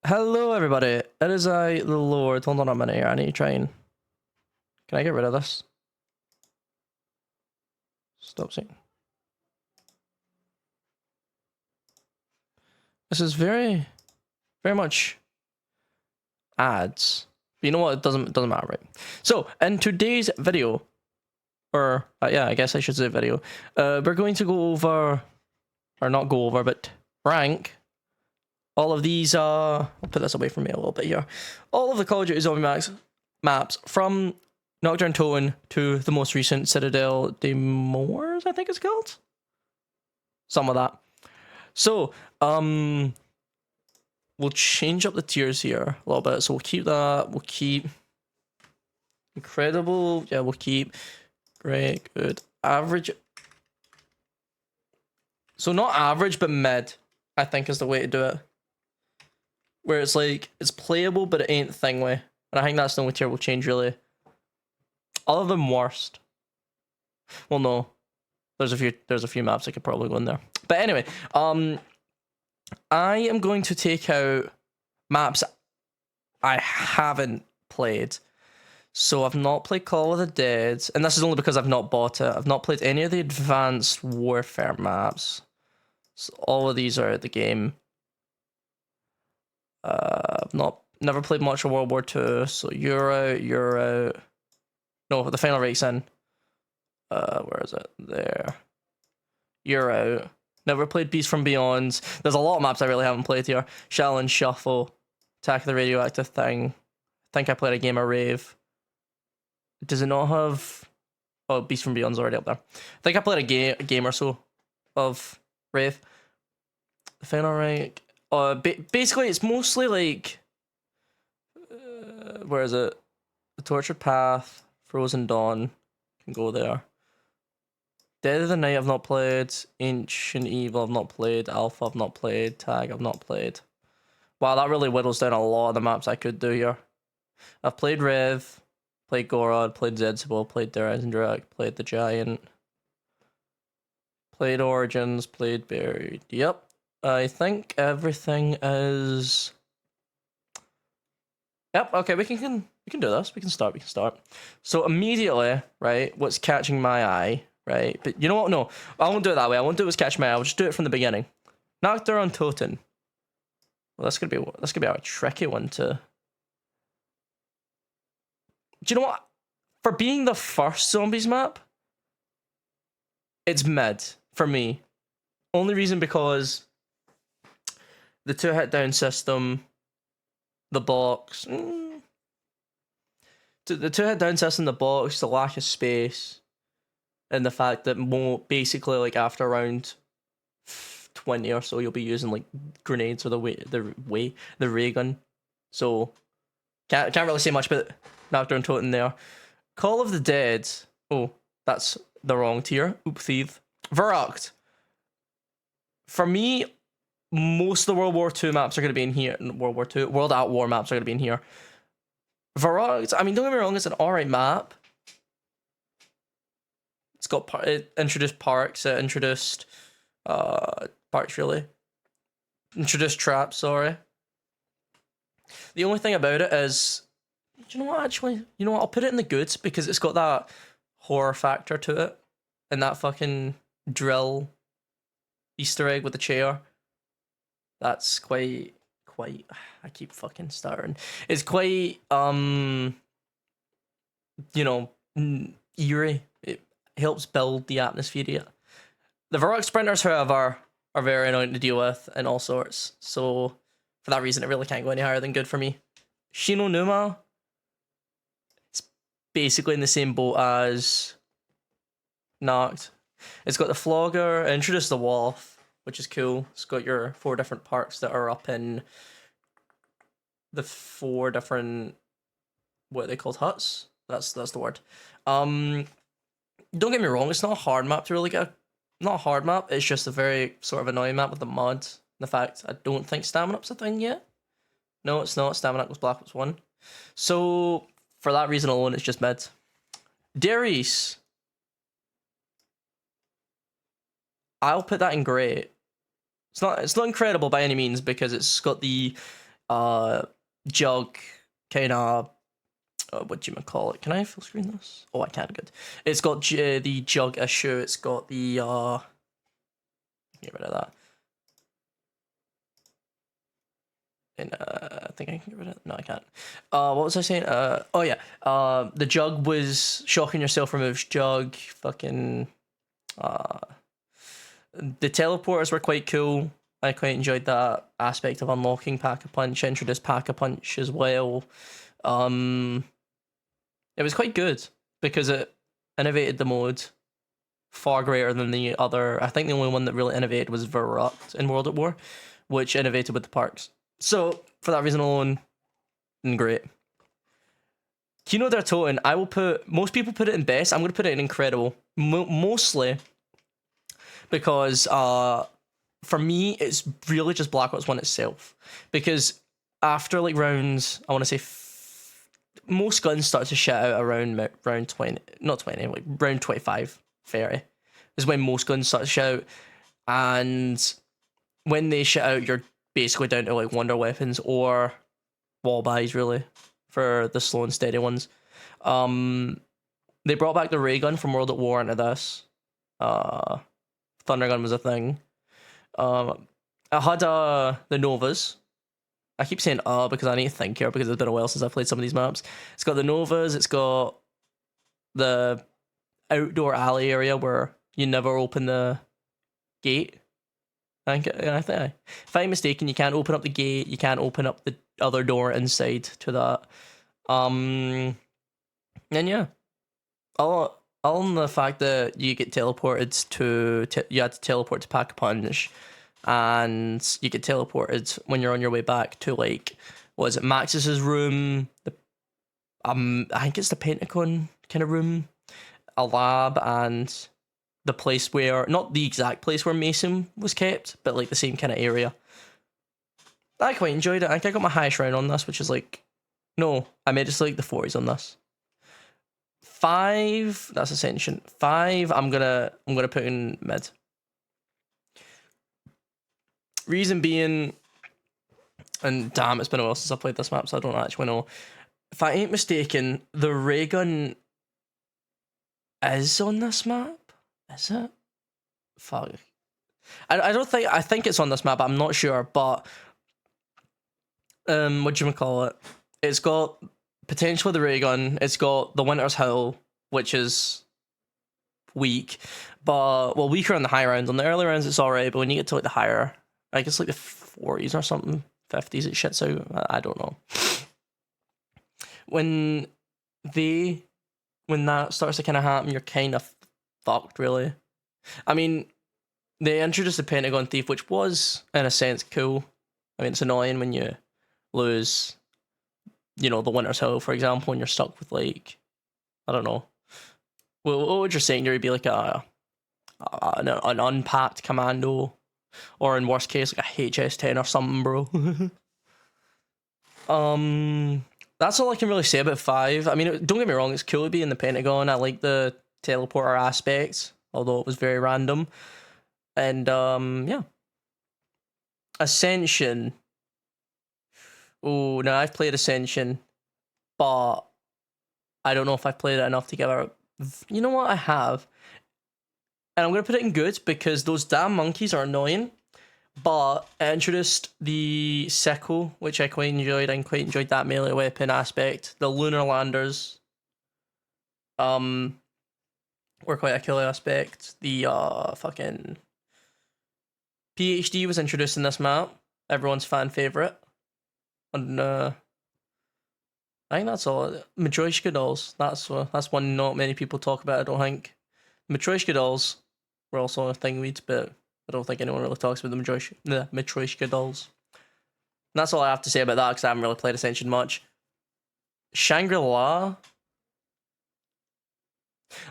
Hello, everybody. It is I, the Lord. Hold on a minute here. I need to try and. Can I get rid of this? Stop seeing. This is very much ads. But you know what? It doesn't matter, right? So, in today's video, or yeah, I guess I should say video, we're going to go over, or not go over, but rank all of these. I'll put this away from me a little bit here. All of the Call of Duty Zombie maps from Nocturne Toten to the most recent Citadel des Moors, I think it's called. Some of that. So, we'll change up the tiers here a little bit. So we'll keep that. We'll keep incredible. Yeah, we'll keep great, good, average. So not average, but mid, I think is the way to do it. Where it's like, it's playable, but it ain't thingly. And I think that's the only tier we'll change, really. Other than worst. Well, no. There's a few maps I could probably go in there. But anyway, I am going to take out maps I haven't played. So I've not played Call of the Dead, and this is only because I've not bought it. I've not played any of the Advanced Warfare maps. So all of these are at the game. I've never played much of World War II, so you're out. No, the Final Rake's in. Where is it? There. You're out. Never played Beast from Beyond. There's a lot of maps I really haven't played here. Shell and Shuffle. Attack of the Radioactive Thing. I think I played a game of Rave. Does it not have... Oh, Beast from Beyond's already up there. I think I played a game or so of Rave. The Final Rake. Basically, it's mostly like... where is it? The Tortured Path. Frozen Dawn. Can go there. Dead of the Night I've not played. Ancient Evil I've not played. Alpha I've not played. Tag I've not played. Wow, that really whittles down a lot of the maps I could do here. I've played Rev, played Gorod, played Zedsible, played Derendrak, played The Giant, played Origins, played Buried. Yep, I think everything is... Yep, okay, we can do this. We can start. So immediately, right, what's catching my eye, right? But you know what? No, I won't do it that way. I won't do what's catching my eye. I'll just do it from the beginning. Nocturne Toten. Well, that's gonna be a tricky one to... Do you know what? For being the first zombies map, it's mid for me. Only reason because the 2-hit down system, the box, the 2-hit down system, the box, the lack of space, and the fact that basically like after around 20 or so, you'll be using like grenades or the ray gun. So can't really say much about Nocturne Toten there. Call of the Dead. Oh, that's the wrong tier. Oopsies. Verrucht. For me, most of the World War II maps are going to be in here. World at War maps are going to be in here. Verrucht, I mean, don't get me wrong, it's an alright map. It's got it introduced parks, it introduced parks really. Introduced traps, sorry. The only thing about it is, do you know what, actually? You know what, I'll put it in the goods because it's got that horror factor to it. And that fucking drill Easter egg with the chair. That's quite, I keep fucking stuttering. It's quite, you know, eerie. It helps build the atmosphere. The Verrucht Sprinters, however, are very annoying to deal with in all sorts. So, for that reason, it really can't go any higher than good for me. Shino Numa, it's basically in the same boat as Noct. It's got the Flogger, introduced the Wolf, which is cool. It's got your 4 different parks that are up in the 4 different, what are they called, huts? That's the word. Don't get me wrong, it's not a hard map to really get. Not a hard map, it's just a very sort of annoying map with the mods. The fact I don't think Stamina Up's a thing yet. No, it's not. Stamina Up was Black Ops 1. So for that reason alone, it's just mid. Darius. I'll put that in great. It's not incredible by any means because it's got the jug kind of what do you call it? Can I full screen this? Oh, I can. Good. It's got the jug issue. It's got the get rid of that. And I think I can get rid of it. No, I can't. What was I saying? Oh yeah. The jug was shocking yourself removes jug. Fucking. The teleporters were quite cool. I quite enjoyed that aspect of unlocking Pack-a-Punch. Introduced Pack-a-Punch as well. It was quite good because it innovated the mode far greater than the other. I think the only one that really innovated was Verrupt in World at War, which innovated with the parks. So for that reason alone, great. Kino der Toten, I will put, most people put it in best. I'm going to put it in incredible. Mostly because for me, it's really just Black Ops 1 itself. Because after like rounds, I want to say most guns start to shit out around round 20, not 20, like round 25, 30 is when most guns start to shit out. And when they shit out, you're basically down to like wonder weapons or wall buys really for the slow and steady ones. They brought back the ray gun from World at War into this. Thunder gun was a thing. I had the Novas. I keep saying because I need to think here because it's been a while since I've played some of these maps. It's got the Novas, it's got the outdoor alley area where you never open the gate. I think, if I'm mistaken, you can't open up the gate, you can't open up the other door inside to that. And yeah. All on the fact that you get teleported to, you had to teleport to Pack-a-Punch. And you get teleported when you're on your way back to like, what is it, Maxis's room, the I think it's the Pentagon kind of room, a lab, and the place where, not the exact place where Mason was kept, but like the same kind of area. I quite enjoyed it. I think I got my highest round on this, which is like, no, I made it to like the 40s on this. 5, that's Ascension. 5, I'm gonna put in mid. Reason being, and damn, it's been a while since I played this map, so I don't actually know. If I ain't mistaken, the ray gun is on this map? Is it? Fuck. I don't think, I think it's on this map, I'm not sure, but whatchamacallit? It's got potentially the ray gun, it's got the Winter's Hill, which is weak, but, well, weaker on the high rounds. On the early rounds, it's alright, but when you get to like the higher, I guess like the 40s or something, 50s, it shits out. I don't know. When that starts to kind of happen, you're kind of fucked, really. I mean, they introduced the Pentagon Thief, which was, in a sense, cool. I mean, it's annoying when you lose, you know, the Winter's Hill, for example, and you're stuck with, like, I don't know. Well, what would your secondary be, like an unpacked commando? Or in worst case, like a HS-10 or something, bro. That's all I can really say about 5. I mean, don't get me wrong, it's cool to be in the Pentagon. I like the teleporter aspect, although it was very random. And, yeah. Ascension. Oh, now I've played Ascension, but I don't know if I've played it enough to give it. You know what? I have. And I'm going to put it in good because those damn monkeys are annoying. But it introduced the sickle, which I quite enjoyed. I quite enjoyed that melee weapon aspect. The lunar landers were quite a cool aspect. The fucking PhD was introduced in this map. Everyone's fan favorite. And I think that's all. Matryoshka dolls. That's one not many people talk about, I don't think. Matryoshka dolls were also a thing but I don't think anyone really talks about the Matryoshka dolls. And that's all I have to say about that because I haven't really played Ascension much. Shangri-La.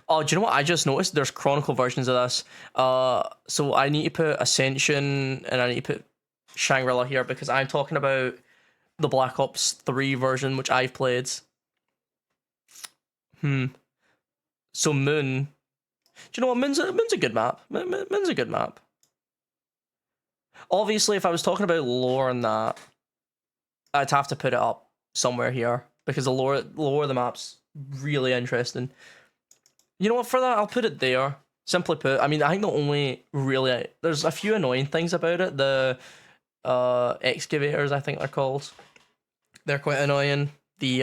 Oh, do you know what I just noticed? There's Chronicle versions of this. So I need to put Ascension and I need to put Shangri-La here because I'm talking about the Black Ops 3 version, which I've played. So Moon. Do you know what? Moon's a good map. Moon's a good map. Obviously, if I was talking about lore and that, I'd have to put it up somewhere here because the lore of the map's really interesting. You know what? For that, I'll put it there. Simply put, I mean, I think the only really there's a few annoying things about it. The excavators, I think they're called. They're quite annoying. The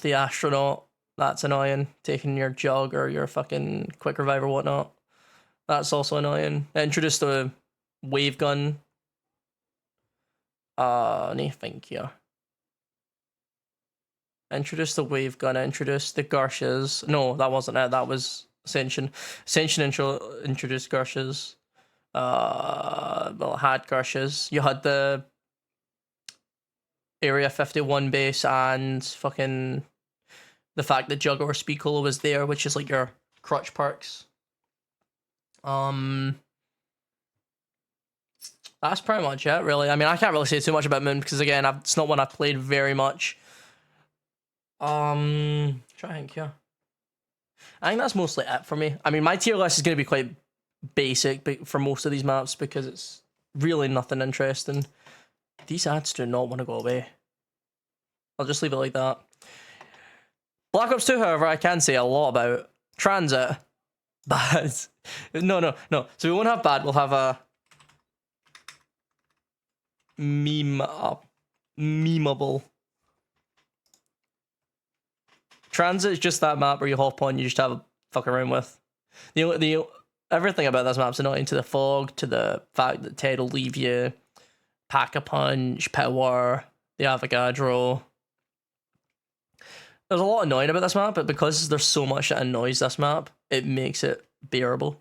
the astronaut, that's annoying. Taking your jug or your fucking quick revive or whatnot. That's also annoying. Introduced the wave gun. Anything here. Introduced the wave gun, introduced the Gershes. No, that wasn't it, that was Ascension. Ascension introduced Gershes. Well, it had Gershes. You had the Area 51 base and fucking the fact that Jugger or Speed Cola was there, which is like your crutch perks. That's pretty much it, really. I mean, I can't really say too much about Moon because, again, it's not one I've played very much. Try to think here. I think that's mostly it for me. I mean, my tier list is going to be quite basic for most of these maps because it's really nothing interesting. These ads do not want to go away. I'll just leave it like that. Black Ops 2, however, I can say a lot about. Transit. Bad. No. So we won't have bad, we'll have a memeable. Transit is just that map where you hop on, you just have a fuck around with. The everything about this map's annoying, to the fog, to the fact that Ted will leave you, Pack-a-Punch, Power, the Avogadro. There's a lot annoying about this map, but because there's so much that annoys this map, it makes it bearable.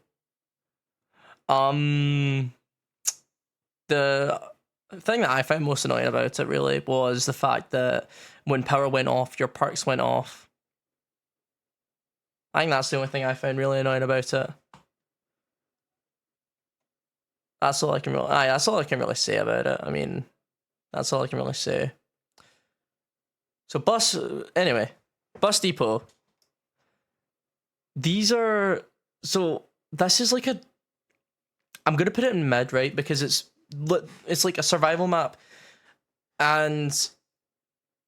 The thing that I found most annoying about it really was the fact that when power went off, your perks went off. I think that's the only thing I found really annoying about it. That's all I can really say about it. I mean, that's all I can really say. So bus depot. These are, so this is like a, I'm gonna put it in mid, right? Because it's like a survival map, and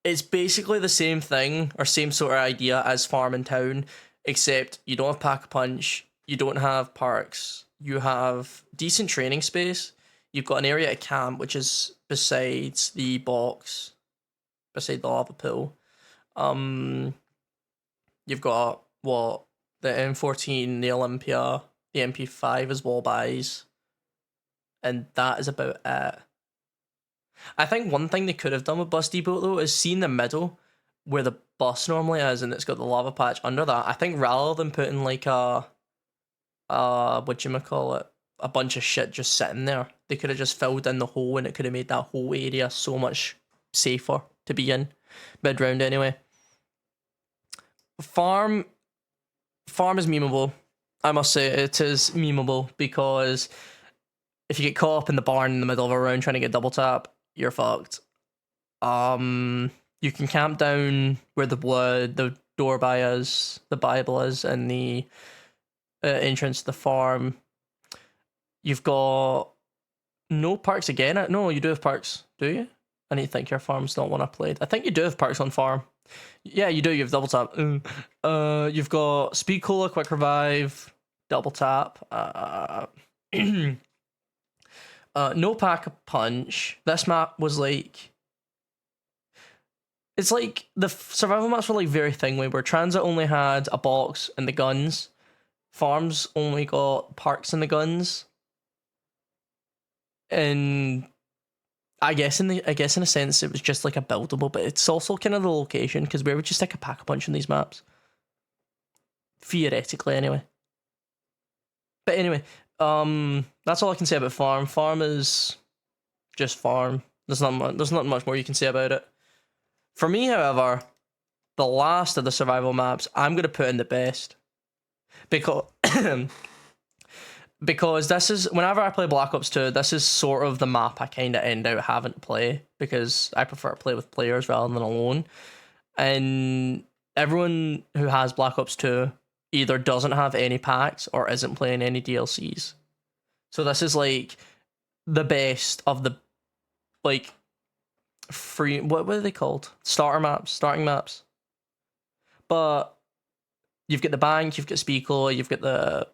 it's basically the same thing or same sort of idea as Farm and Town, except you don't have Pack-a-Punch, you don't have parks, you have decent training space, you've got an area to camp, which is besides the box, beside the lava pool. You've got what, the M14, the Olympia, the MP5 as wall buys, and that is about it. I think one thing they could have done with Bus Depot though is see in the middle where the bus normally is, and it's got the lava patch under that. I think rather than putting like a whatchamacallit, a bunch of shit just sitting there, they could have just filled in the hole, and it could have made that whole area so much safer to be in mid round anyway. Farm is memeable. I must say it is memeable because if you get caught up in the barn in the middle of a round trying to get double tap, you're fucked. You can camp down where the door by is, the Bible is, and the entrance to the farm. You've got no parks again. No, you do have parks, do you? I need to think your farm's not one I played. I think you do have parks on farm. Yeah, you do. You have double tap. You've got Speed Cola, Quick Revive, double tap. No Pack-a-Punch. This map was like, it's like the survival maps were like very thingy, where Transit only had a box and the guns, Farms only got parks and the guns, and I guess in a sense it was just like a buildable, but it's also kind of the location, because where would you stick a Pack-a-Punch in these maps? Theoretically, anyway. But anyway, that's all I can say about Farm. Farm is just Farm. There's not much more you can say about it. For me, however, the last of the survival maps, I'm gonna put in the best, because because this is, whenever I play Black Ops 2, this is sort of the map I kind of end out having to play, because I prefer to play with players rather than alone. And everyone who has Black Ops 2 either doesn't have any packs or isn't playing any DLCs. So this is like the best of the, like, free, what are they called? Starting maps. But you've got the bank, you've got Speako, you've got the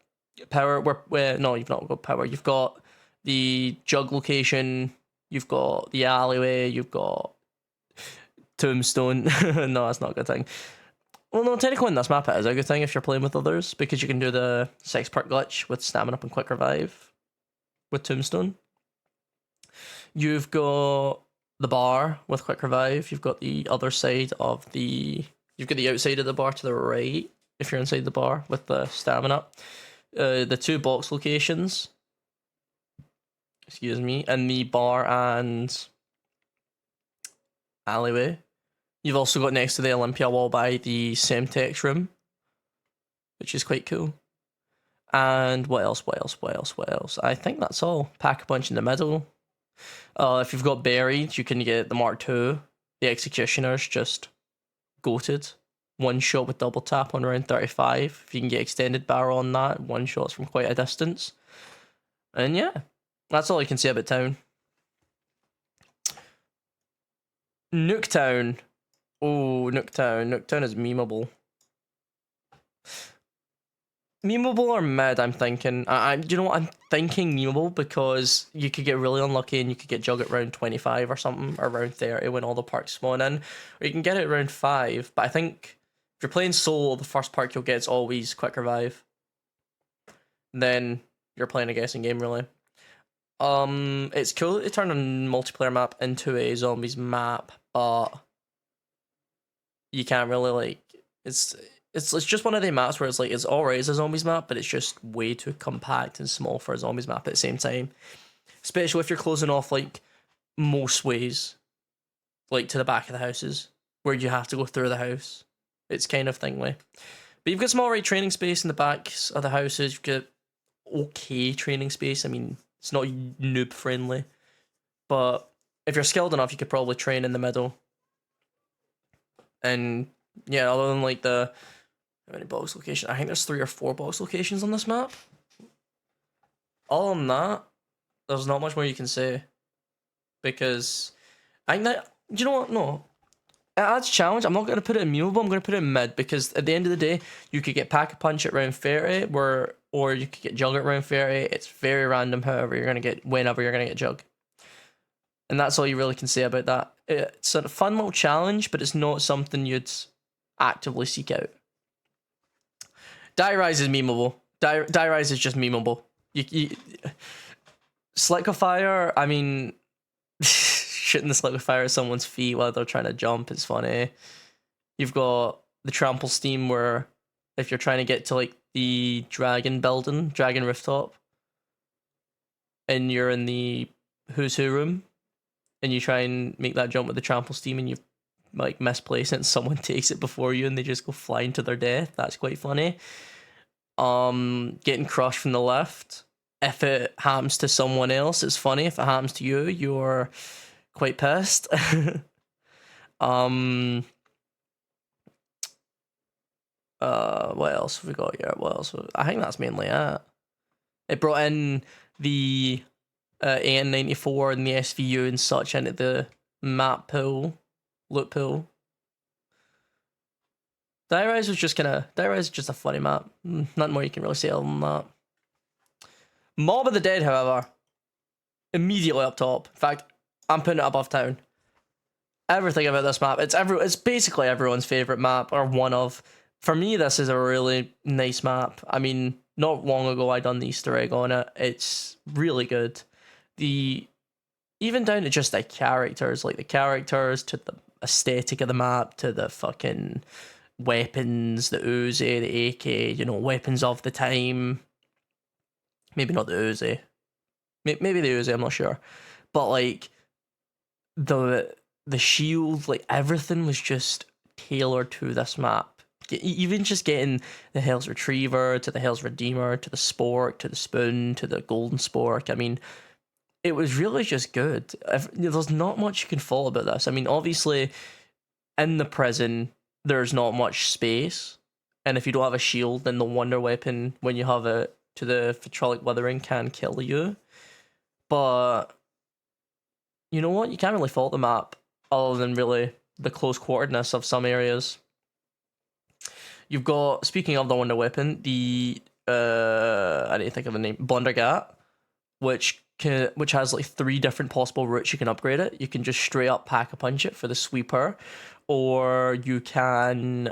power, no, you've not got power, you've got the jug location, you've got the alleyway, you've got Tombstone. No, that's not a good thing. Well, no, technically in this map it is a good thing if you're playing with others, because you can do the 6-part glitch with stamina up and quick revive with Tombstone. You've got the bar with quick revive, you've got the other side of the, you've got the outside of the bar to the right if you're inside the bar with the stamina. The 2 box locations, excuse me, and the bar and alleyway. You've also got next to the Olympia wall by the Semtex room, which is quite cool. And what else? I think that's all. Pack-a-Punch in the middle. If you've got buried, you can get the Mark II. The Executioner's just goated. One shot with double tap on around 35. If you can get extended barrel on that, one shot's from quite a distance. And yeah, that's all I can say about town. Nuketown. Oh, Nuketown. Nuketown is memeable. Memeable or mid, I'm thinking. You know what? I'm thinking memeable because you could get really unlucky and you could get jug at round 25 or something, or round 30 when all the perks spawn in. Or you can get it around 5, but I think if you're playing solo, the first perk you'll get is always quick revive. Then you're playing a guessing game, really. It's cool that they turned a multiplayer map into a zombies map, but you can't really, like, it's just one of the maps where it's like, it's alright as a zombies map, but it's just way too compact and small for a zombies map at the same time. Especially if you're closing off, like, most ways, like, to the back of the houses, where you have to go through the house. It's kind of thingly. But you've got some alright training space in the backs of the houses, you've got okay training space. I mean, it's not noob friendly, but if you're skilled enough, you could probably train in the middle. And yeah, other than like the, how many box locations? I think there's 3 or 4 box locations on this map. Other than that, there's not much more you can say, because I think that, you know what? No, it adds challenge. I'm not going to put it in memeable. I'm going to put it in mid, because at the end of the day, you could get Pack-a-Punch at round 30, or you could get jug at round 30. It's very random. However, you're going to get, whenever you're going to get jug. And that's all you really can say about that. It's a fun little challenge, but it's not something you'd actively seek out. Die Rise is memeable. Die Rise is just memeable. Slickifire, I mean, shooting the Slickifire at someone's feet while they're trying to jump is funny. You've got the Trample Steam, where if you're trying to get to like the dragon building, dragon rooftop, and you're in the Who's Who room, and you try and make that jump with the Trample Steam, and you like misplace it, and someone takes it before you, and they just go flying to their death. That's quite funny. Getting crushed from the left. If it happens to someone else, it's funny. If it happens to you, you're quite pissed. What else have we got here? What else? I think that's mainly it. It brought in the AN94 and the SVU and such into the map pool, loot pool. Die Rise was just just a funny map. Nothing more you can really say other than that. Mob of the Dead, however, immediately up top. In fact, I'm putting it above town. Everything about this map, it's basically everyone's favorite map, or one of. For me, this is a really nice map. I mean, not long ago I done the Easter egg on it. It's really good. Even down to just the characters, like the characters, to the aesthetic of the map, to the fucking weapons, the Uzi, the AK, you know, weapons of the time. Maybe not the Uzi. Maybe the Uzi, I'm not sure. But like the shield, like everything was just tailored to this map. Even just getting the Hell's Retriever, to the Hell's Redeemer, to the Spork, to the Spoon, to the Golden Spork. I mean, it was really just good. There's not much you can fault about this. I mean, obviously, in the prison, there's not much space. And if you don't have a shield, then the Wonder Weapon, when you have it to the Vitrolic Withering, can kill you. But you know what? You can't really fault the map other than really the close quarteredness of some areas. You've got, speaking of the wonder weapon, the I didn't think of the name, Blundergat, which has like 3 different possible routes you can upgrade it. You can just straight up pack a punch it for the sweeper, or you can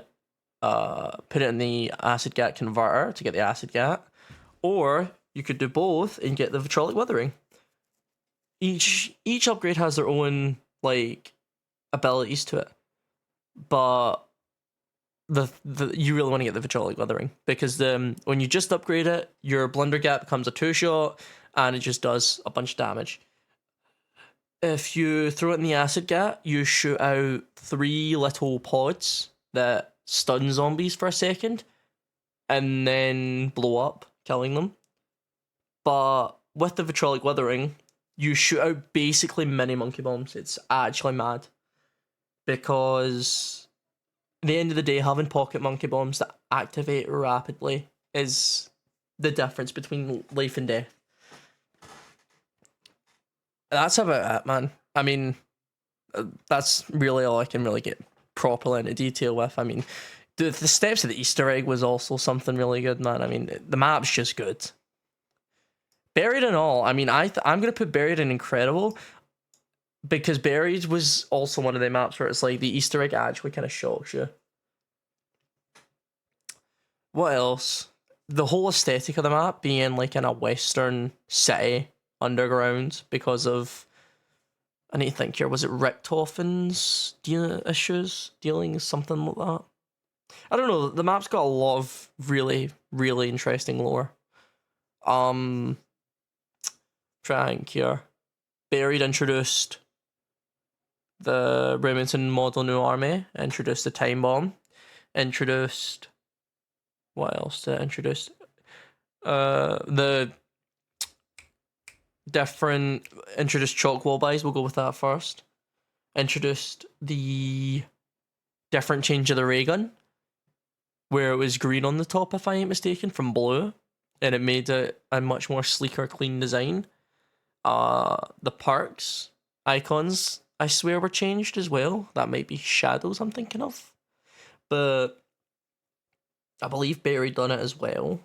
put it in the acid gat converter to get the acid gat, or you could do both and get the vitrolic withering. Each upgrade has their own like abilities to it, but the you really want to get the vitrolic withering because when you just upgrade it, your Blundergat becomes a 2-shot and it just does a bunch of damage. If you throw it in the acid gat, you shoot out 3 little pods that stun zombies for a second and then blow up, killing them. But with the vitrolic withering, you shoot out basically mini monkey bombs. It's actually mad. Because at the end of the day, having pocket monkey bombs that activate rapidly is the difference between life and death. That's about it, man. I mean, that's really all I can really get properly into detail with. I mean, the steps of the Easter egg was also something really good, man. I mean, the map's just good. Buried and all, I mean, I'm gonna put Buried in incredible because Buried was also one of the maps where it's like the Easter egg actually kind of shocks you. What else? The whole aesthetic of the map being like in a western city underground because of, I need to think here, was it Richtofen's dealing something like that? I don't know, the map's got a lot of really, really interesting lore. Trying here. Buried introduced the Remington Model New Army, introduced the Time Bomb, introduced, what else did it introduce? The different, introduced chalk wall buys, we'll go with that first. Introduced the different change of the ray gun, where it was green on the top, if I ain't mistaken, from blue, and it made it a much more sleeker, clean design. The perks, icons, I swear were changed as well. That might be shadows I'm thinking of. But I believe Buried done it as well.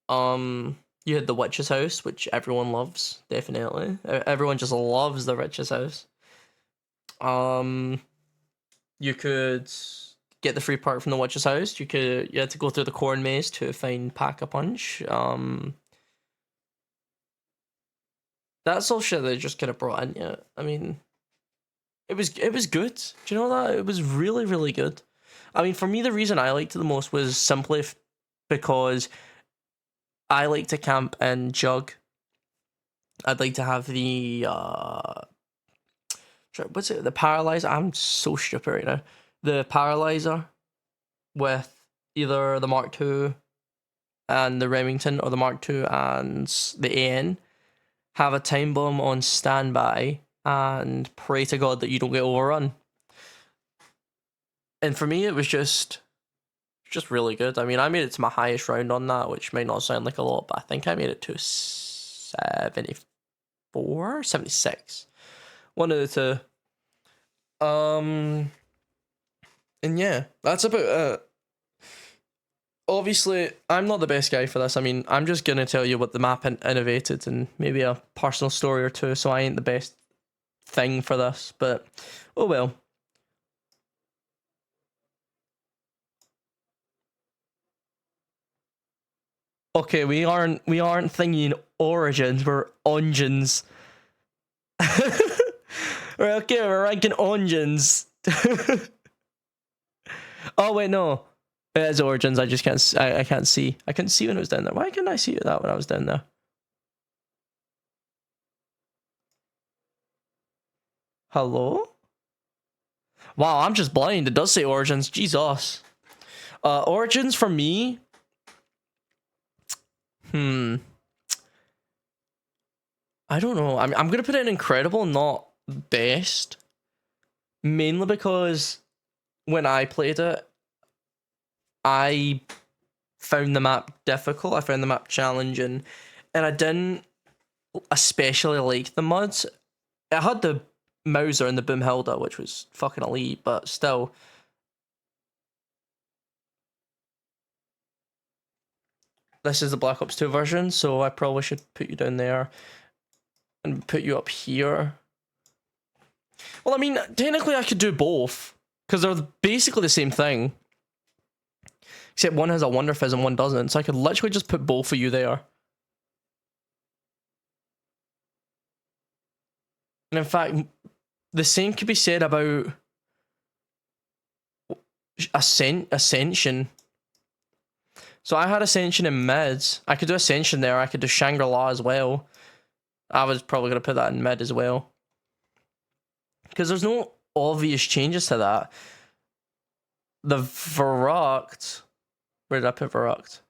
You had the Witch's House, which everyone loves, definitely. Everyone just loves the Witch's House. You could get the free perk from the Witch's House. You had to go through the corn maze to find Pack-a-Punch. That's all shit they just kind of brought in. Yeah, I mean, it was good. Do you know that? It was really, really good. I mean, for me, the reason I liked it the most was simply because I like to camp in Jug. I'd like to have the what's it? The Paralyzer. I'm so stupid right now. The Paralyzer with either the Mark II and the Remington or the Mark II and the AN. Have a time bomb on standby and pray to God that you don't get overrun. And for me, it was just really good. I mean, I made it to my highest round on that, which might not sound like a lot, but I think I made it to 74, 76. One of the two. And yeah, that's about it. Obviously, I'm not the best guy for this. I mean, I'm just going to tell you what the map innovated and maybe a personal story or two, so I ain't the best thing for this, but oh well. Okay, we aren't thinking Origins, we're Ongens. Right, okay, we're ranking Ongens. Oh wait, no. It is Origins, I just can't I can't see. I couldn't see when it was down there. Why couldn't I see that when I was down there? Hello? Wow, I'm just blind. It does say Origins. Jesus. Origins for me. I don't know. I'm gonna put it in incredible, not best. Mainly because when I played it, I found the map difficult. I found the map challenging, and I didn't especially like the mods. It had the Mauser and the Boomhilda, which was fucking elite, but still. This is the Black Ops 2 version, so I probably should put you down there and put you up here. Well, I mean, technically I could do both, because they're basically the same thing. Except one has a Wonder Fizz and one doesn't, so I could literally just put both of you there. And in fact, the same could be said about Ascension. So I had Ascension in mids. I could do Ascension there. I could do Shangri-La as well. I was probably going to put that in mid as well. Because there's no obvious changes to that. The Verrucht... Where did I put Verrucht?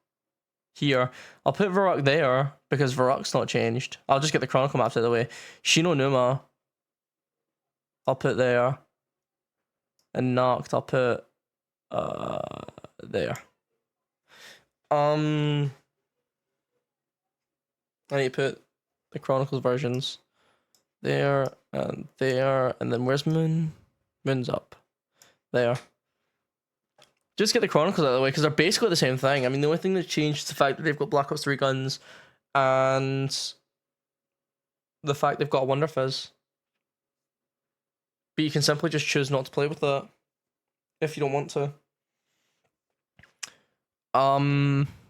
Here. I'll put Verrucht there, because Verrucht's not changed. I'll just get the Chronicle maps out of the way. Shino Numa, I'll put there. And Noct, I'll put... there. I need to put the Chronicles versions there, and then where's Moon? Moon's up. There. Just get the Chronicles out of the way, because they're basically the same thing. I mean, the only thing that changed is the fact that they've got Black Ops 3 guns, and the fact they've got a Wonder Fizz. But you can simply just choose not to play with that, if you don't want to.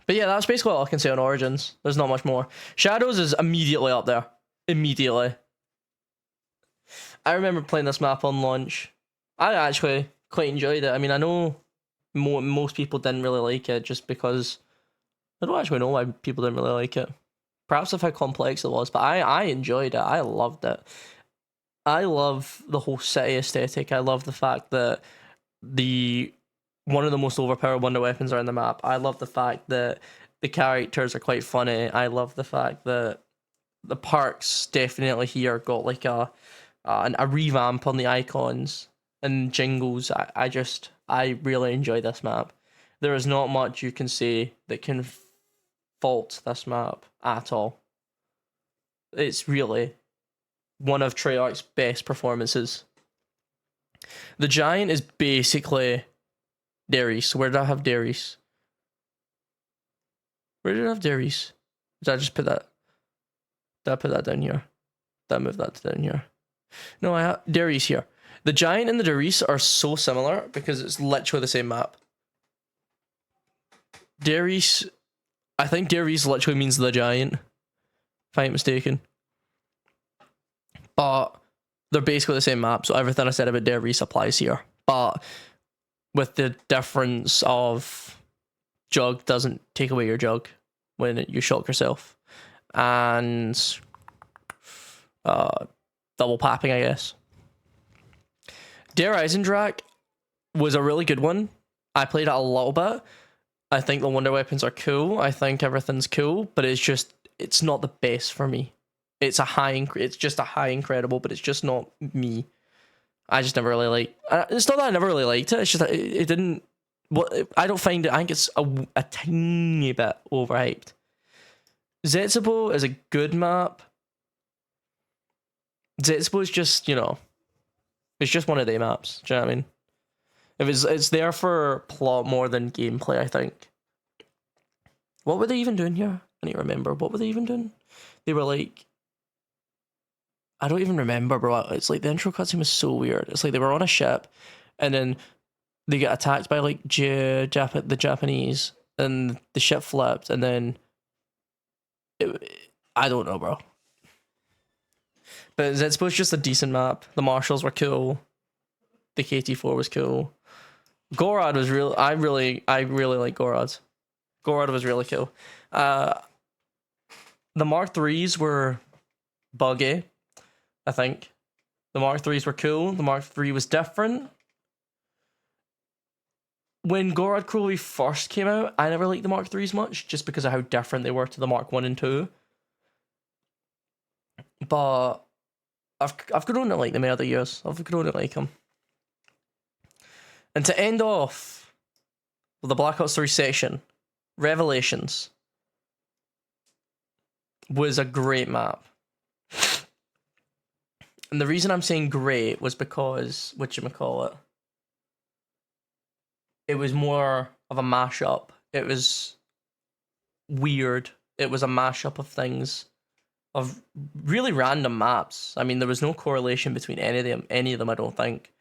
But yeah, that's basically all I can say on Origins. There's not much more. Shadows is immediately up there. Immediately. I remember playing this map on launch. I actually quite enjoyed it. I mean, I know most people didn't really like it just because... I don't actually know why people didn't really like it. Perhaps of how complex it was, but I enjoyed it. I loved it. I love the whole city aesthetic. I love the fact that one of the most overpowered wonder weapons are in the map. I love the fact that the characters are quite funny. I love the fact that the perks definitely here got like a revamp on the icons and jingles. I really enjoy this map. There is not much you can say that can fault this map at all. It's really one of Treyarch's best performances. The Giant is basically Darius. Where did I have Darius? Where did I have Darius? Did I just put that? Did I put that down here? Did I move that down here? No, I have Darius here. The Giant and the Darius are so similar because it's literally the same map. Darius, I think Darius literally means the Giant, if I ain't mistaken. But they're basically the same map, so everything I said about Darius applies here. But with the difference of Jug doesn't take away your Jug when you shock yourself. And double papping, I guess. Der Eisendrache was a really good one. I played it a little bit. I think the wonder weapons are cool. I think everything's cool, but it's not the best for me. It's just a high incredible, but it's just not me. I just never really liked. It's not that I never really liked it. It's just that it didn't. I don't find it. I think it's a tiny bit overhyped. Zetsubo is a good map. Zetsubo is just, it's just one of the maps. Do you know what I mean? It's there for plot more than gameplay, I think. What were they even doing here? I need to remember. What were they even doing? They were like, I don't even remember, bro. It's like the intro cutscene was so weird. It's like they were on a ship, and then they get attacked by like the Japanese, and the ship flipped, and then I don't know, bro. But it's just a decent map. The marshals were cool. The KT4 was cool. Gorod was real. I really like Gorod. Gorod was really cool. The Mark 3s were buggy, I think. The Mark 3s were cool. The Mark 3 was different. When Gorod Crowley first came out, I never liked the Mark 3s much, just because of how different they were to the Mark 1 and 2. But I've grown to like them over the years. I've grown to like them. And to end off with the Black Ops 3 section, Revelations was a great map. And the reason I'm saying great was because, whatchamacallit, it was more of a mashup. It was weird. It was a mashup of things, of really random maps. I mean, there was no correlation between any of them, I don't think.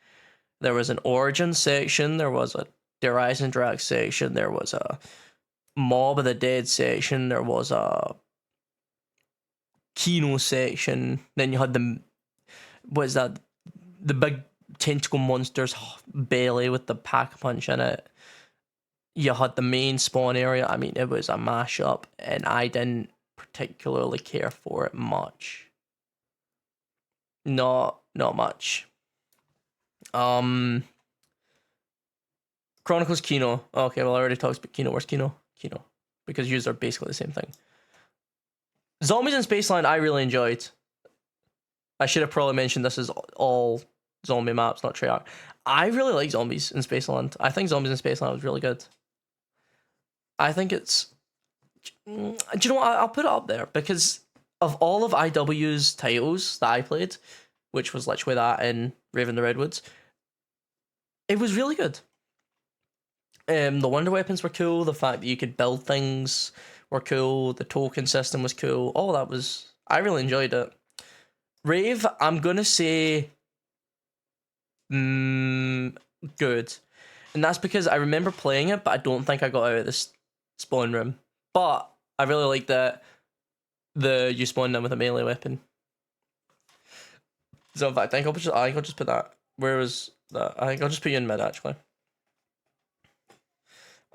There was an Origin section, there was a Horizon Drag section, there was a Mob of the Dead section, there was a Kino section, then you had what is that? The big tentacle monster's belly with the pack-a-punch in it. You had the main spawn area. I mean, it was a mashup, and I didn't particularly care for it much. Not much. Chronicles Kino. Okay, well I already talked about Kino. Where's Kino? Kino. Because yous are basically the same thing. Zombies in Spaceland I really enjoyed. I should have probably mentioned this is all zombie maps, not Treyarch. I really like Zombies in Spaceland. I think Zombies in Spaceland was really good. I think it's... Do you know what? I'll put it up there because of all of IW's titles that I played, which was literally that in Raven the Redwoods, it was really good. The wonder weapons were cool. The fact that you could build things were cool. The token system was cool. All that was... I really enjoyed it. Rave, I'm gonna say... good. And that's because I remember playing it, but I don't think I got out of this spawn room. But I really like that you spawned in with a melee weapon. So in fact, I think I'll just put that. Where was that? I think I'll just put you in mid actually.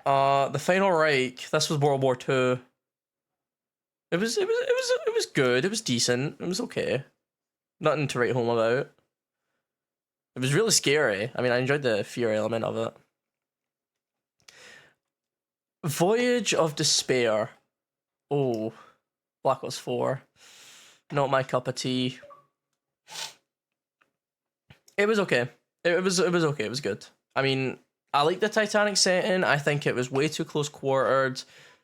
The Final Reich. This was World War II. It was good. It was decent. It was okay. Nothing to write home about. It was really scary. I mean, I enjoyed the fear element of it. Voyage of Despair. Oh, Black Ops 4. Not my cup of tea. It was okay. It was okay. It was good. I mean, I like the Titanic setting. I think it was way too close quartered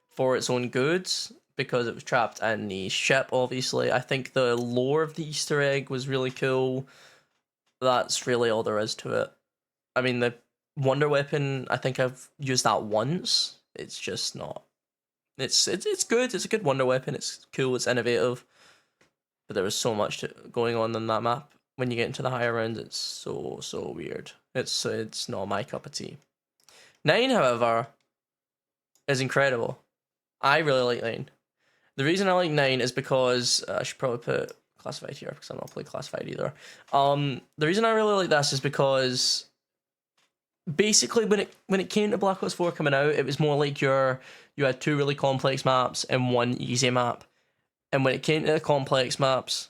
for its own goods because it was trapped in the ship, obviously. I think the lore of the Easter egg was really cool. That's really all there is to it. I mean, the wonder weapon, I think I've used that once. It's just not. It's good. It's a good wonder weapon. It's cool. It's innovative. But there was so much going on in that map. When you get into the higher rounds, it's so weird. It's not my cup of tea. 9, however, is incredible. I really like 9. The reason I like 9 is because I should probably put classified here because I'm not playing classified either. The reason I really like this is because basically when it came to Black Ops 4 coming out, it was more like you had 2 really complex maps and 1 easy map. And when it came to the complex maps,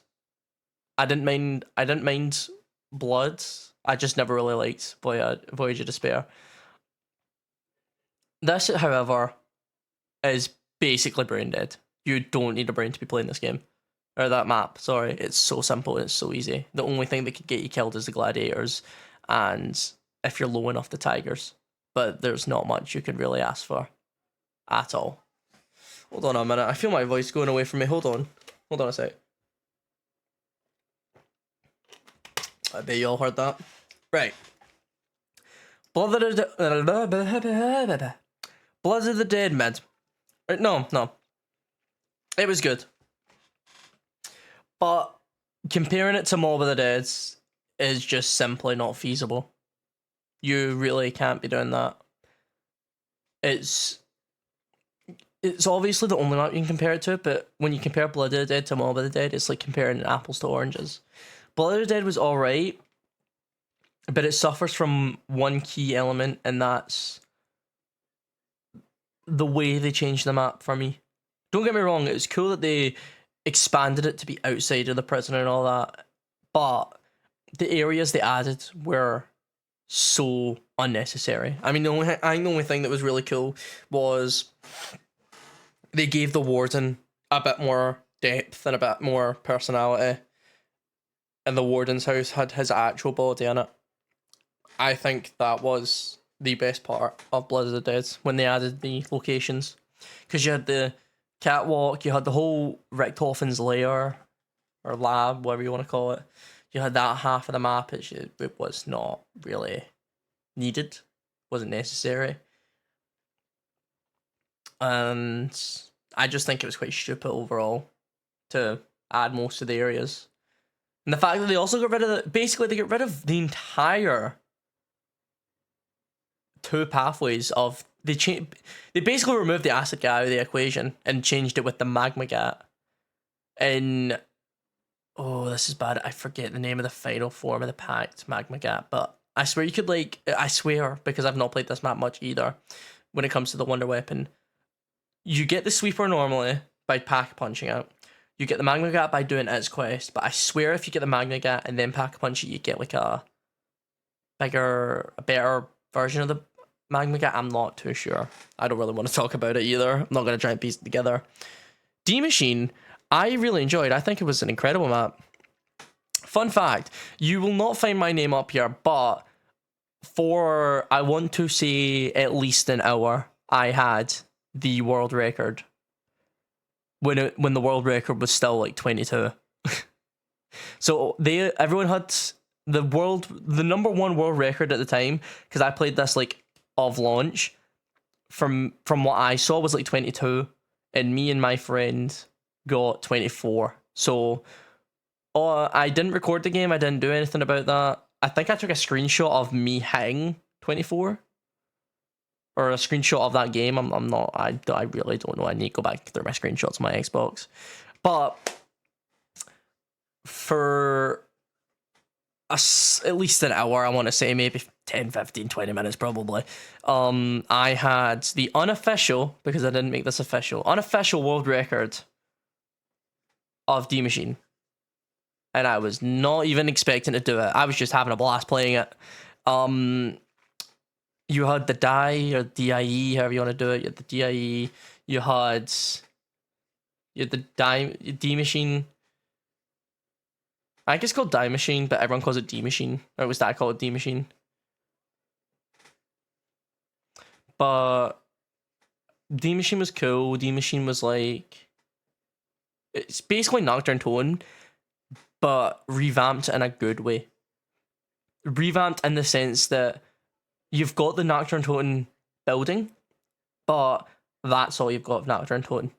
I didn't mind Blood. I just never really liked Voyage of Despair. This, however, is basically brain dead. You don't need a brain to be playing this game. Or that map, sorry. It's so simple and it's so easy. The only thing that could get you killed is the gladiators, and if you're low enough, the tigers. But there's not much you can really ask for. At all. Hold on a minute. I feel my voice going away from me. Hold on a sec. I bet you all heard that. Right. Blood of the Dead mid. No. It was good. But comparing it to Mob of the Dead is just simply not feasible. You really can't be doing that. It's obviously the only map you can compare it to, but when you compare Blood of the Dead to Mob of the Dead, it's like comparing apples to oranges. Blood of the Dead was alright, but it suffers from one key element, and that's the way they changed the map for me. Don't get me wrong, it was cool that they expanded it to be outside of the prison and all that, but the areas they added were so unnecessary. I mean, the only thing that was really cool was they gave the warden a bit more depth and a bit more personality, and the warden's house had his actual body in it. I think that was the best part of Blood of the Dead, when they added the locations. Because you had the catwalk, you had the whole Richthofen's lair, or lab, whatever you want to call it. you had that half of the map. It was not really needed, wasn't necessary, and I just think it was quite stupid overall to add most of the areas. And the fact that they also got rid of basically they got rid of the entire 2 pathways of they basically removed the acid gat out of the equation and changed it with the magma gat. And oh, this is bad. I forget the name of the final form of the packed magma gat, but I swear you could I swear, because I've not played this map much either, when it comes to the wonder weapon, you get the sweeper normally by pack punching out. You get the magma gat by doing its quest, but I swear if you get the magma gat and then pack punch it, you get like a better version of the magma gat. I'm not too sure. I don't really want to talk about it either. I'm not going to try and piece it together. D Machine, I really enjoyed. I think it was an incredible map. Fun fact, you will not find my name up here, but for, I want to say, at least an hour, I had the world record. When the world record was still like 22. So everyone had the number 1 world record at the time, because I played this like of launch, from what I saw was like 22, and me and my friend got 24. So I didn't record the game, I didn't do anything about that. I think I took a screenshot of me hitting 24, or a screenshot of that game. I really don't know. I need to go back through my screenshots on my Xbox. But for at least an hour, I want to say, maybe 10, 15, 20 minutes probably, I had the unofficial, because I didn't make this official, unofficial world record of D Machine. And I was not even expecting to do it. I was just having a blast playing it. You had the DIE, or DIE, however you want to do it. You had the DIE. You had the D Machine. I guess it's called Die Machine, but everyone calls it D Machine. Or was that I call it D Machine? But D Machine was cool. D Machine was like, it's basically Nocturne Tone, but revamped in a good way. Revamped in the sense that you've got the Nocturne Tone building, but that's all you've got of Nocturne Tone.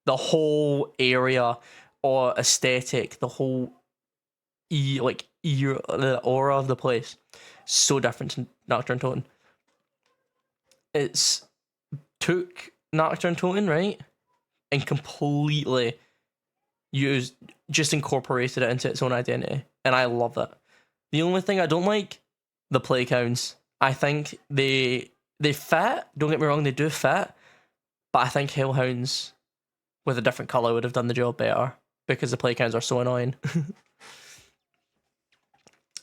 The whole area or aesthetic, the whole the aura of the place, so different to Nocturne Tone. It's took Nocturne Tone, right, and completely just incorporated it into its own identity, and I love it. The only thing I don't like, the play counts. I think they fit, don't get me wrong, they do fit, but I think Hellhounds with a different colour would have done the job better, because the play counts are so annoying.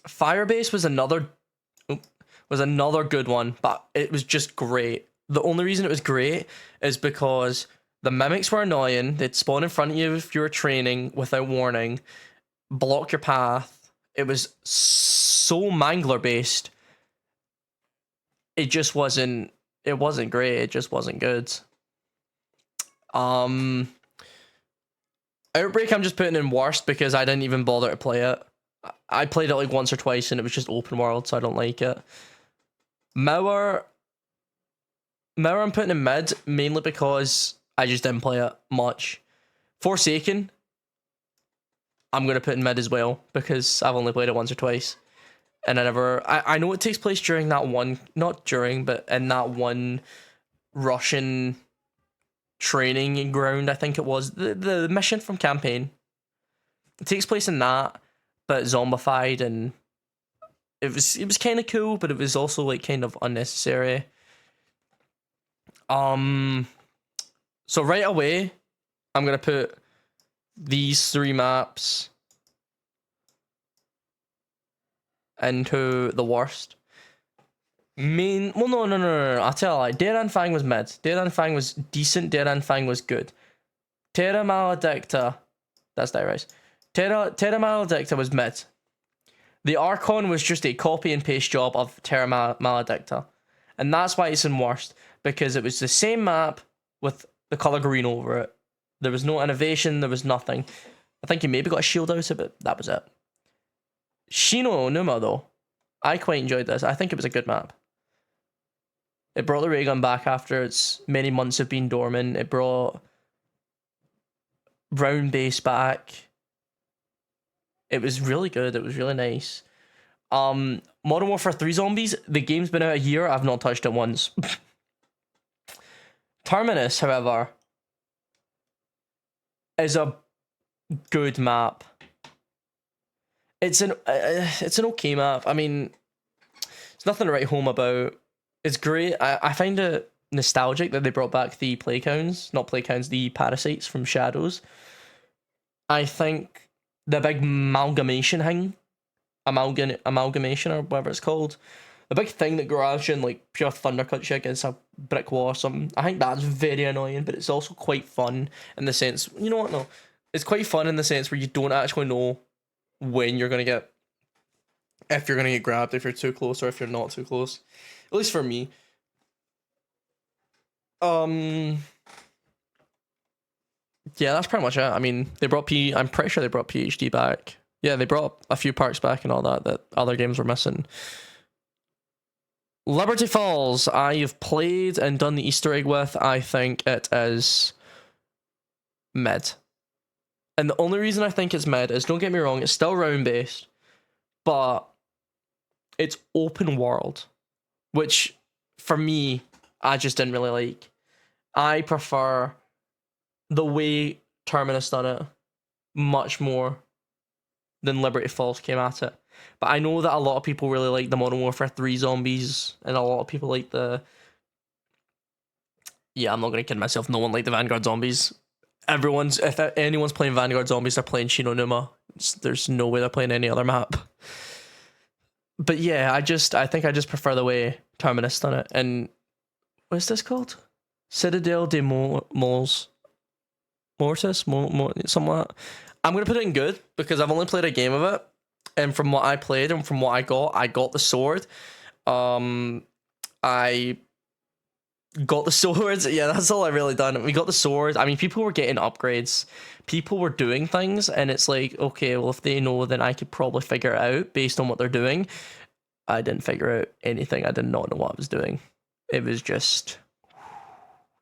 Firebase was another good one, but it was just great. The only reason it was great is because the mimics were annoying. They'd spawn in front of you if you were training without warning, block your path. It was so mangler based. It just wasn't. It wasn't great. It just wasn't good. Outbreak, I'm just putting in worst because I didn't even bother to play it. I played it like once or twice and it was just open world, so I don't like it. Mower, I'm putting in mid, mainly because I just didn't play it much. Forsaken, I'm going to put in mid as well, because I've only played it once or twice. And I know it takes place during that one, not during, but in that one Russian training ground, I think it was. The mission from campaign. It takes place in that, but zombified, and it was kind of cool, but it was also like kind of unnecessary. So right away, I'm gonna put these 3 maps into the worst. Well, no. I'll tell you, like, Deran Fang was mid. Deran Fang was decent. Deran Fang was good. Terra Maledicta, that's that right. Terra Maledicta was mid. The Archon was just a copy and paste job of Terra Maledicta, and that's why it's in worst, because it was the same map with the color green over it. There was no innovation. There was nothing. I think you maybe got a shield out of it, but that was it. Shino Numa, though, I quite enjoyed this. I think it was a good map. It brought the ray gun back after its many months of being dormant. It brought round base back. It was really good. It was really nice. Modern Warfare 3 Zombies, the game's been out a year. I've not touched it once. Terminus, however, is a good map. It's an okay map. I mean, it's nothing to write home about. It's great. I find it nostalgic that they brought back the the parasites from Shadows. I think the big amalgamation or whatever it's called, the big thing that grabs you and like pure thundercut shit against a brick wall or something, I think that's very annoying, but it's also quite fun in the sense, you know what, no, it's quite fun in the sense where you don't actually know when you're gonna get, if you're gonna get grabbed, if you're too close or if you're not too close, at least for me. Yeah, that's pretty much it. I mean, I'm pretty sure they brought PhD back. Yeah, they brought a few parks back and all that other games were missing. Liberty Falls, I've played and done the Easter egg with. I think it is mid. And the only reason I think it's mid is, don't get me wrong, it's still round based, but it's open world, which for me, I just didn't really like. I prefer the way Terminus done it much more than Liberty Falls came at it. But I know that a lot of people really like the Modern Warfare 3 Zombies, and a lot of people like the... Yeah, I'm not going to kid myself, no one liked the Vanguard Zombies. If anyone's playing Vanguard Zombies, they're playing Shino Numa. There's no way they're playing any other map. But yeah, I think I just prefer the way Terminus done it. And what is this called? Citadel de Mortis? Something like that. I'm going to put it in good because I've only played a game of it. And from what I played and from what I got the sword. I got the swords. Yeah, that's all I really done. We got the sword. I mean, people were getting upgrades. People were doing things. And it's like, okay, well, if they know, then I could probably figure it out based on what they're doing. I didn't figure out anything. I did not know what I was doing. It was just...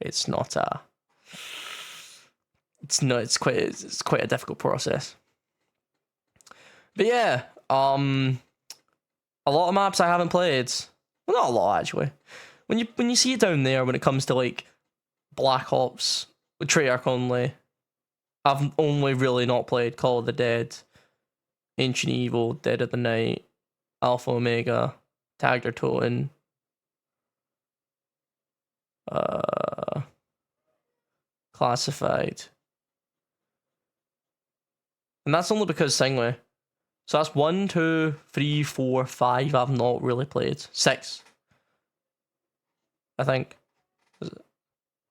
It's quite a difficult process. But yeah, a lot of maps I haven't played. Well, not a lot actually. When you see it down there, when it comes to like Black Ops, Treyarch only, I've only really not played Call of the Dead, Ancient Evil, Dead of the Night, Alpha Omega, Tagged or Toten, Classified. And that's only because Singway. So that's 1, 2, 3, 4, 5 I've not really played. 6. I think. Is it?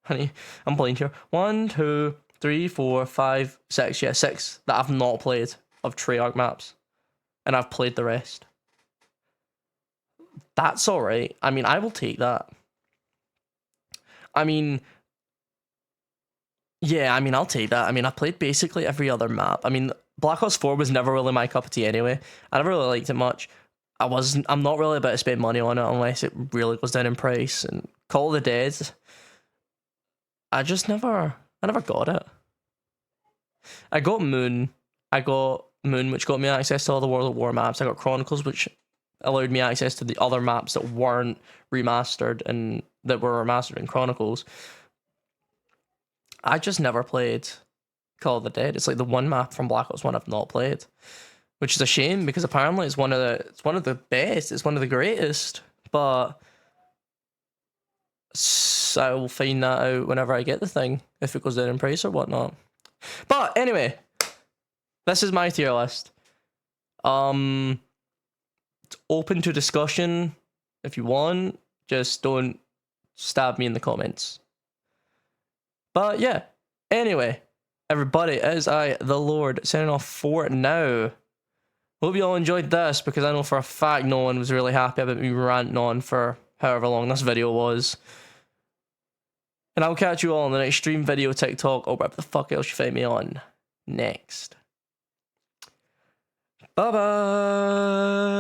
Honey, I'm blind here. 1, 2, 3, 4, 5, 6. Yeah, 6 that I've not played of Treyarch maps. And I've played the rest. That's alright. I mean, I will take that. I mean... Yeah, I mean, I'll take that. I mean, I played basically every other map. I mean, Black Ops 4 was never really my cup of tea anyway. I never really liked it much. I'm not really about to spend money on it unless it really goes down in price. And Call of the Dead, I never got it. I got Moon, which got me access to all the World at War maps. I got Chronicles, which allowed me access to the other maps that weren't remastered and that were remastered in Chronicles. I just never played Call of the Dead. It's like the one map from Black Ops 1 I've not played, which is a shame because apparently it's one of the best. It's one of the greatest. But I will find that out whenever I get the thing, if it goes down in price or whatnot. But anyway, this is my tier list. It's open to discussion if you want. Just don't stab me in the comments. But yeah, anyway, everybody, as I, the Lord, signing off for now. Hope you all enjoyed this, because I know for a fact no one was really happy about me ranting on for however long this video was. And I'll catch you all in the next stream, video, TikTok, or whatever the fuck else you find me on next. Bye bye.